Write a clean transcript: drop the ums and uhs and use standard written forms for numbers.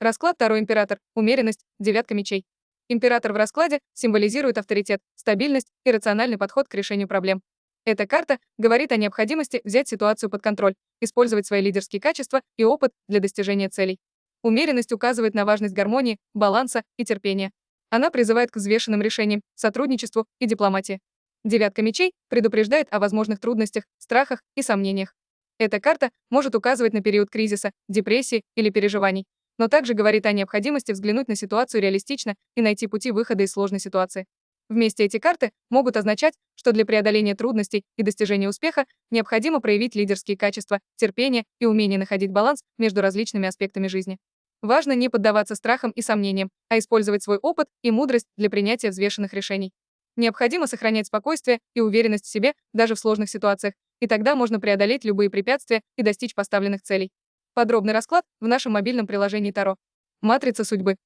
Расклад Таро Император. Умеренность. Девятка мечей. Император в раскладе символизирует авторитет, стабильность и рациональный подход к решению проблем. Эта карта говорит о необходимости взять ситуацию под контроль, использовать свои лидерские качества и опыт для достижения целей. Умеренность указывает на важность гармонии, баланса и терпения. Она призывает к взвешенным решениям, сотрудничеству и дипломатии. Девятка мечей предупреждает о возможных трудностях, страхах и сомнениях. Эта карта может указывать на период кризиса, депрессии или переживаний, но также говорит о необходимости взглянуть на ситуацию реалистично и найти пути выхода из сложной ситуации. Вместе эти карты могут означать, что для преодоления трудностей и достижения успеха необходимо проявить лидерские качества, терпение и умение находить баланс между различными аспектами жизни. Важно не поддаваться страхам и сомнениям, а использовать свой опыт и мудрость для принятия взвешенных решений. Необходимо сохранять спокойствие и уверенность в себе даже в сложных ситуациях, и тогда можно преодолеть любые препятствия и достичь поставленных целей. Подробный расклад в нашем мобильном приложении Таро. Матрица судьбы.